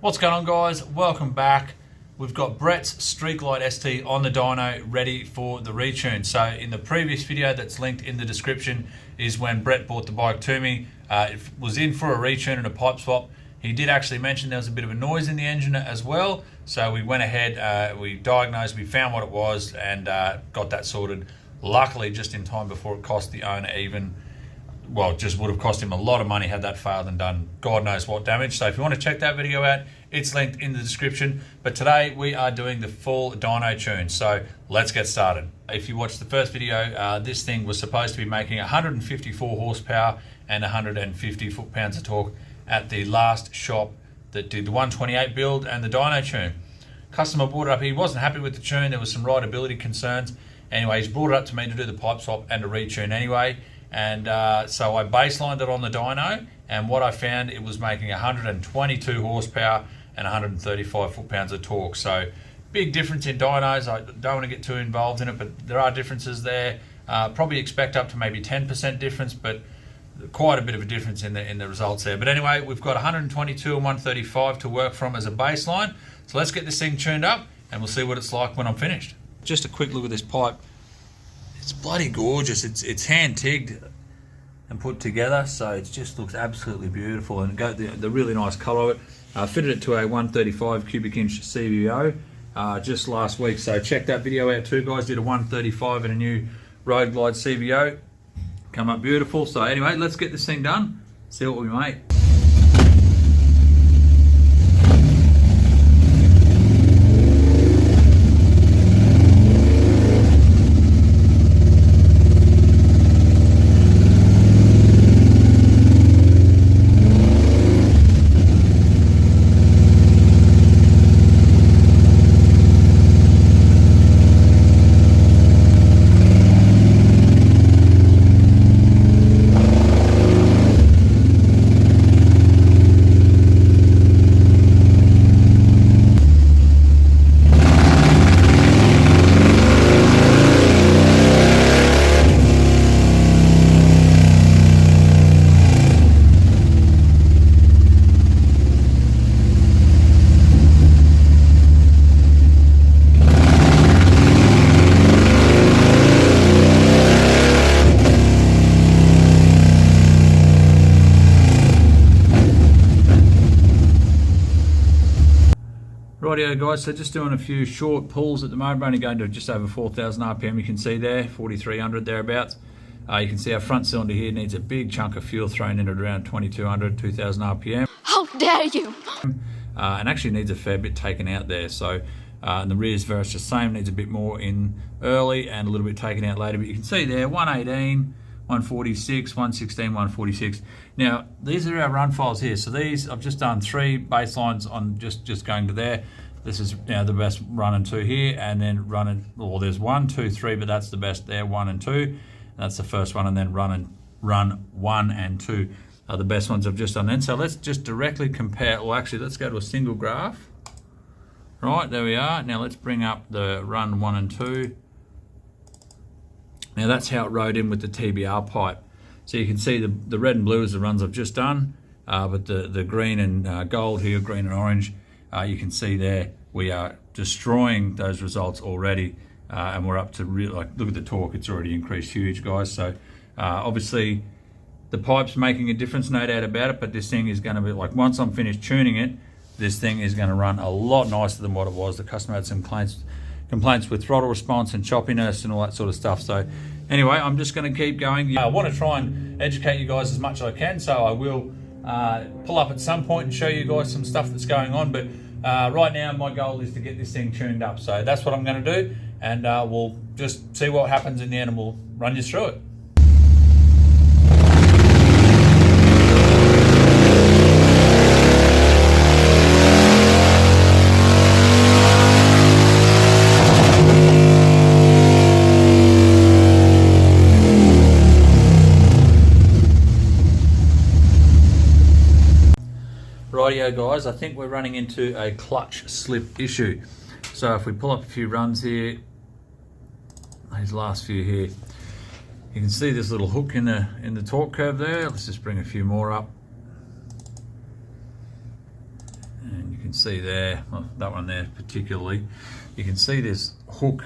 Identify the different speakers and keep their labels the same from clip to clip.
Speaker 1: What's going on, guys? Welcome back. We've got Brett's Streetlight ST on the dyno ready for the retune. So in the previous video that's linked in the description is when Brett bought the bike to me. It was in for a retune and a pipe swap. He did actually mention there was a bit of a noise in the engine as well. So we went ahead, we diagnosed, we found what it was and got that sorted. Luckily just in time before it cost the owner just would have cost him a lot of money had that failed and done God knows what damage. So if you want to check that video out, it's linked in the description. But today we are doing the full dyno tune. So let's get started. If you watched the first video, this thing was supposed to be making 154 horsepower and 150 foot-pounds of torque at the last shop that did the 128 build and the dyno tune. Customer brought it up. He wasn't happy with the tune. There was some rideability concerns. Anyway, he's brought it up to me to do the pipe swap and a retune anyway. And so I baselined it on the dyno, and what I found, it was making 122 horsepower and 135 foot-pounds of torque. So big difference in dynos. I don't want to get too involved in it, but there are differences there. Probably expect up to maybe 10% difference, but quite a bit of a difference in the results there. But anyway, we've got 122 and 135 to work from as a baseline. So let's get this thing tuned up and we'll see what it's like when I'm finished. Just a quick look at this pipe. It's bloody gorgeous. It's hand tigged and put together, so it just looks absolutely beautiful. And the really nice colour of it. Fitted it to a 135 cubic inch CVO just last week. So check that video out too, guys. Did a 135 and a new Road Glide CVO. Come up beautiful. So anyway, let's get this thing done. See what we make. Rightio guys, so just doing a few short pulls at the moment. We're only going to just over 4,000 RPM, you can see there, 4,300 thereabouts. You can see our front cylinder here needs a big chunk of fuel thrown in at around 2,200, 2,000 RPM.
Speaker 2: How dare you!
Speaker 1: And actually needs a fair bit taken out there. So and the rear's very much the same, needs a bit more in early and a little bit taken out later. But you can see there, 118, 146, 116, 146. Now, these are our run files here. So these, I've just done 3 baselines on just going to there. This is now the best run and 2 here, and then there's 1, 2, 3, but that's the best there, 1 and 2. And that's the first one, and then run 1 and 2 are the best ones I've just done then. So let's just directly compare, well actually let's go to a single graph. Right, there we are. Now let's bring up the run 1 and 2. Now that's how it rode in with the TBR pipe. So you can see the red and blue is the runs I've just done, but the green and gold here, green and orange, you can see there we are destroying those results already, and we're up to look at the torque, it's already increased huge, guys. So obviously the pipe's making a difference, no doubt about it, but this thing is going to be like, once I'm finished tuning it, this thing is going to run a lot nicer than what it was. The customer had some complaints with throttle response and choppiness and all that sort of stuff. So anyway, I'm just going to keep going. I want to try and educate you guys as much as I can, so I will pull up at some point and show you guys some stuff that's going on. But right now my goal is to get this thing tuned up. So that's what I'm going to do, and we'll just see what happens in the end and we'll run you through it. Rightio guys, I think we're running into a clutch slip issue. So if we pull up a few runs here, these last few here, you can see this little hook in the torque curve there. Let's just bring a few more up. And you can see there, well, that one there particularly, you can see this hook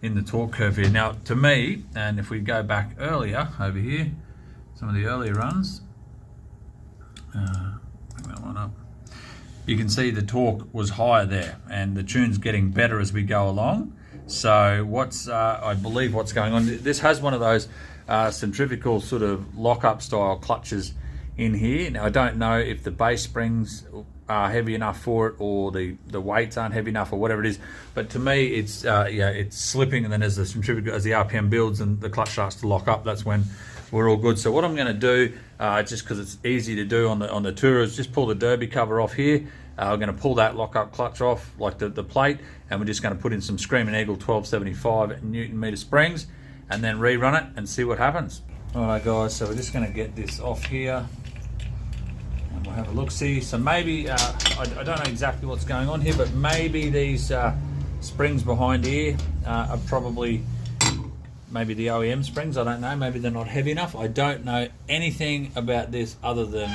Speaker 1: in the torque curve here. Now to me, and if we go back earlier over here, some of the earlier runs, bring that one up, you can see the torque was higher there, and the tune's getting better as we go along. So what's I believe what's going on, this has one of those centrifugal sort of lock-up style clutches in here. Now I don't know if the base springs are heavy enough for it, or the weights aren't heavy enough, or whatever it is, but to me it's yeah, it's slipping, and then as the centrifugal, as the RPM builds and the clutch starts to lock up, that's when we're all good. So what I'm going to do, just because it's easy to do on the tour, is just pull the derby cover off here. We're going to pull that lock-up clutch off, like the plate, and we're just going to put in some Screaming Eagle 1275 Newton meter springs, and then rerun it and see what happens. Alright guys, so we're just going to get this off here, and we'll have a look-see. So maybe, I don't know exactly what's going on here, but maybe these springs behind here are probably maybe the OEM springs, I don't know, maybe they're not heavy enough. I don't know anything about this other than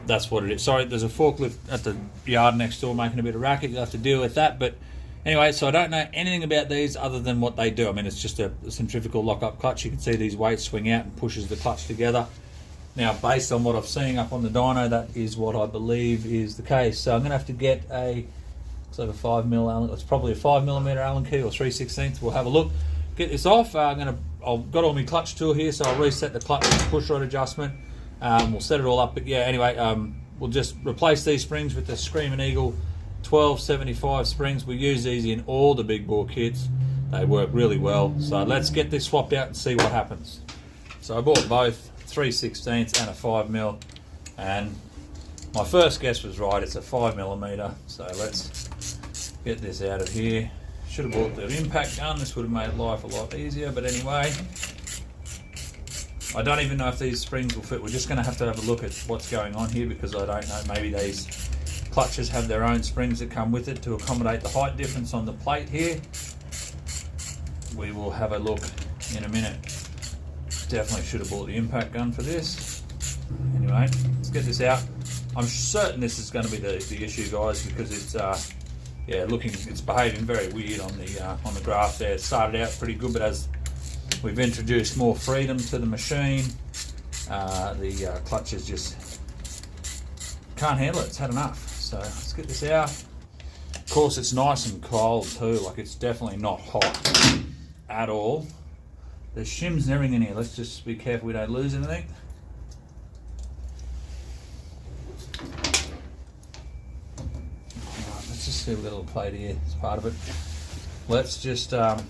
Speaker 1: that's what it is. Sorry, there's a forklift at the yard next door making a bit of racket, you'll have to deal with that. But anyway, so I don't know anything about these other than what they do. I mean, it's just a centrifugal lock-up clutch. You can see these weights swing out and pushes the clutch together. Now, based on what I've seen up on the dyno, that is what I believe is the case. So I'm going to have to get a, looks like a 5mm Allen, it's probably a 5mm Allen key or 3/16. We'll have a look. Get this off. I've got all my clutch tool here, so I'll reset the clutch push rod adjustment. We'll set it all up, but yeah, anyway, we'll just replace these springs with the Screaming Eagle 1275 springs. We use these in all the big bore kits. They work really well. So let's get this swapped out and see what happens. So I bought both 3/16 and a 5mm, and my first guess was right, it's a 5mm. So let's get this out of here. Should have bought the impact gun, this would have made life a lot easier, but anyway. I don't even know if these springs will fit. We're just going to have a look at what's going on here, because I don't know, maybe these clutches have their own springs that come with it to accommodate the height difference on the plate here. We will have a look in a minute. Definitely should have bought the impact gun for this. Anyway, let's get this out. I'm certain this is going to be the issue, guys, because it's yeah, it's behaving very weird on the graph there. It started out pretty good, but as we've introduced more freedom to the machine, the clutches just can't handle it. It's had enough. So let's get this out. Of course, it's nice and cold too. Like, it's definitely not hot at all. There's shims and everything in here. Let's just be careful we don't lose anything. Right, let's just see, we've got a little plate here. It's part of it. Let's just have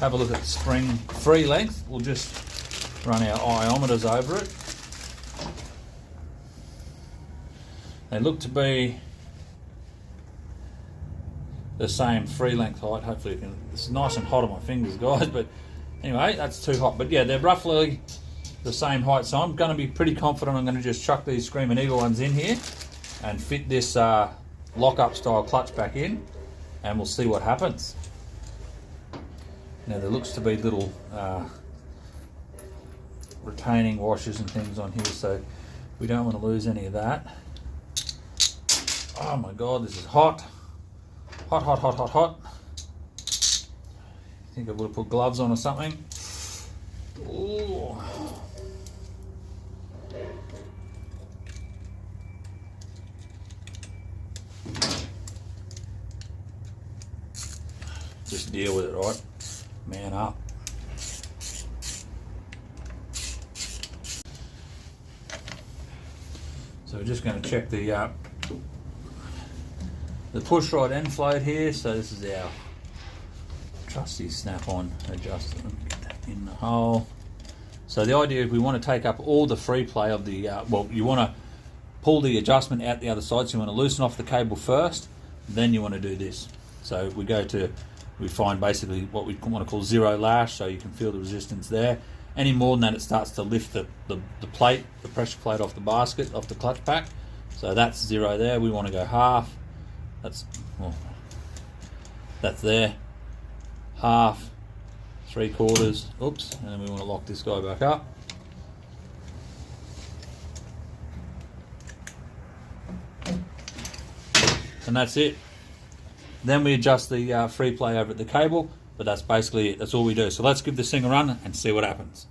Speaker 1: a look at the spring free length. We'll just run our iometers over it. They look to be the same free length height. Hopefully you can, this is nice and hot on my fingers, guys, but anyway, that's too hot. But yeah, they're roughly the same height, so I'm going to be pretty confident. I'm going to just chuck these Screaming Eagle ones in here and fit this lock-up style clutch back in, and we'll see what happens. Now there looks to be little retaining washers and things on here, so we don't want to lose any of that. Oh my god, this is hot. Hot, hot, hot, hot, hot. I think I would have put gloves on or something. Ooh. Just deal with it, right? Man up. So we're just going to check the push rod end float here. So this is our trusty snap-on adjuster. Let me get that in the hole. So the idea is we want to take up all the free play of the, well, you want to pull the adjustment out the other side, so you want to loosen off the cable first, then you want to do this. So we find basically what we want to call zero lash, so you can feel the resistance there. Any more than that, it starts to lift the plate, the pressure plate off the basket, off the clutch pack. So that's zero there. We want to go half. That's there. Half, 3/4, oops, and then we want to lock this guy back up. and that's it. Then we adjust the free play over at the cable, but that's basically it. That's all we do. So let's give this thing a run and see what happens.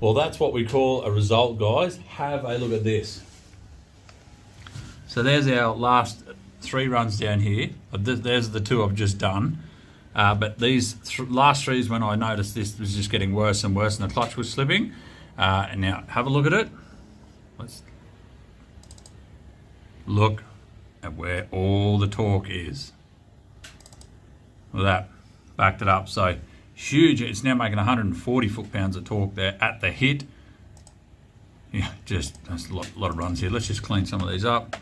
Speaker 1: Well, that's what we call a result, guys. Have a look at this. So there's our last 3 runs down here. There's the 2 I've just done. But these last 3 is when I noticed this was just getting worse and worse and the clutch was slipping. And now have a look at it. Let's look at where all the torque is. Look at that, backed it up. So huge, it's now making 140 foot-pounds of torque there at the hit. Yeah, just that's a lot of runs here. Let's just clean some of these up.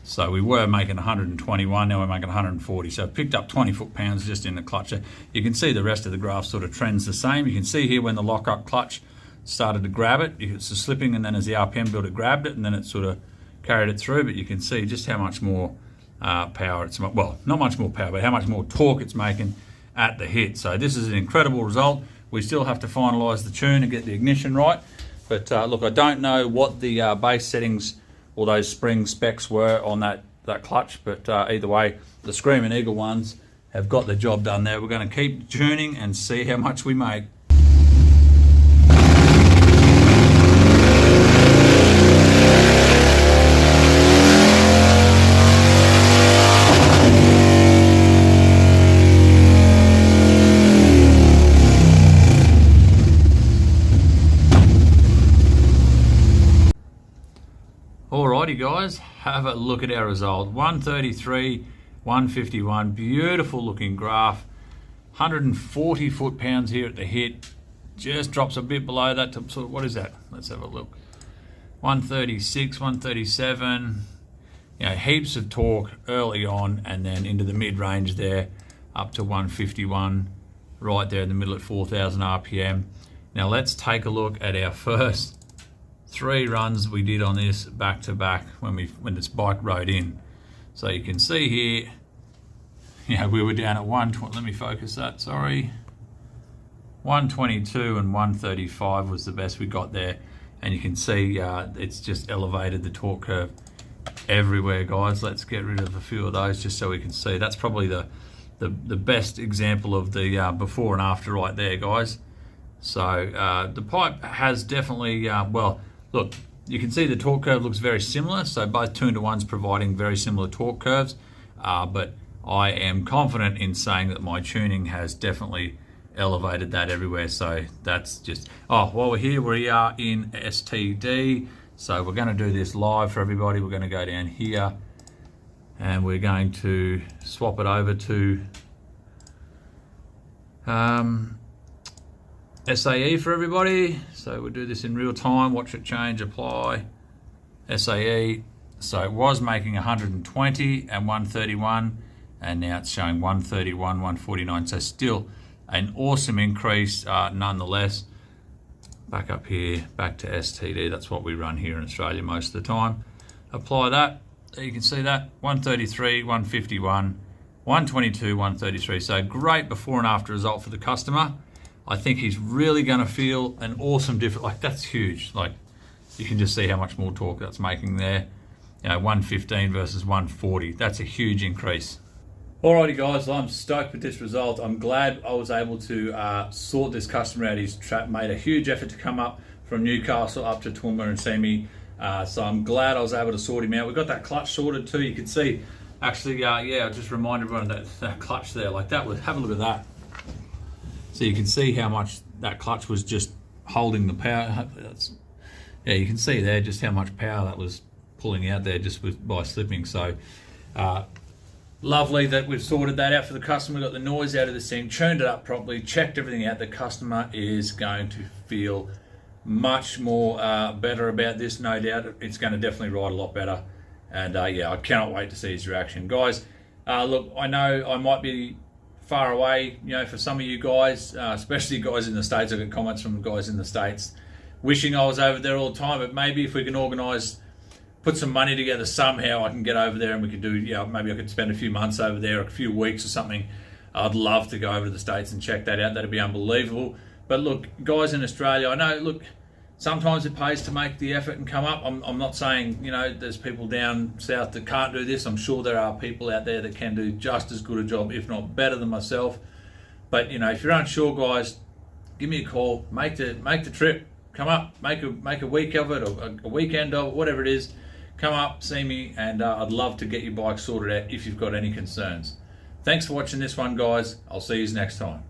Speaker 1: So we were making 121, now we're making 140. So picked up 20 foot-pounds just in the clutch. You can see the rest of the graph sort of trends the same. You can see here when the lock-up clutch started to grab it, it's a slipping, and then as the RPM built, it grabbed it, and then it sort of carried it through. But you can see just how much more power it's, well, not much more power, but how much more torque it's making at the hit. So this is an incredible result. We still have to finalise the tune and get the ignition right. But look, I don't know what the base settings or those spring specs were on that clutch, but either way, the Screaming Eagle ones have got the job done there. We're going to keep tuning and see how much we make. Alrighty guys, have a look at our result. 133, 151, beautiful looking graph. 140 foot-pounds here at the hit. Just drops a bit below that to sort of, what is that? Let's have a look. 136, 137. You know, heaps of torque early on, and then into the mid-range there, up to 151, right there in the middle at 4,000 RPM. Now let's take a look at our first 3 runs we did on this back to back when this bike rode in. So you can see here, you know, we were down at 120, let me focus that, sorry. 122 and 135 was the best we got there. And you can see it's just elevated the torque curve everywhere, guys. Let's get rid of a few of those just so we can see. That's probably the best example of the before and after right there, guys. So the pipe has definitely, well, look, you can see the torque curve looks very similar. So both 2-to-1s providing very similar torque curves. But I am confident in saying that my tuning has definitely elevated that everywhere. So that's just, oh, while we're here, we are in STD. So we're going to do this live for everybody. We're going to go down here and we're going to swap it over to SAE for everybody. So we'll do this in real time, watch it change, apply, SAE. So it was making 120 and 131, and now it's showing 131, 149. So still an awesome increase nonetheless. Back up here, back to STD. That's what we run here in Australia most of the time. Apply that. There you can see that, 133, 151, 122, 133. So great before and after result for the customer. I think he's really going to feel an awesome difference. Like, that's huge. Like, you can just see how much more torque that's making there. 115 versus 140. That's a huge increase. Alrighty guys, I'm stoked with this result. I'm glad I was able to sort this customer out. He's made a huge effort to come up from Newcastle up to Toowoomba and see me. So I'm glad I was able to sort him out. We got that clutch sorted too. You can see, actually, I just remind everyone that clutch there, like that was, have a look at that. So you can see how much that clutch was just holding the power. Yeah, you can see there just how much power that was pulling out there just by slipping. So lovely that we've sorted that out for the customer. Got the noise out of this thing, turned it up properly, checked everything out. The customer is going to feel much more better about this, no doubt. It's going to definitely ride a lot better. And yeah, I cannot wait to see his reaction. Guys, look, I know I might be far away, for some of you guys, especially guys in the States. I get comments from guys in the States wishing I was over there all the time, but maybe if we can organise, put some money together somehow, I can get over there and we could do, maybe I could spend a few months over there, a few weeks or something. I'd love to go over to the States and check that out. That'd be unbelievable. But look, guys in Australia, I know, look, sometimes it pays to make the effort and come up. I'm not saying, there's people down south that can't do this. I'm sure there are people out there that can do just as good a job, if not better than myself. But, if you're unsure, guys, give me a call. Make the trip. Come up, make a week of it, or a weekend of it, whatever it is. Come up, see me, and I'd love to get your bike sorted out if you've got any concerns. Thanks for watching this one, guys. I'll see you next time.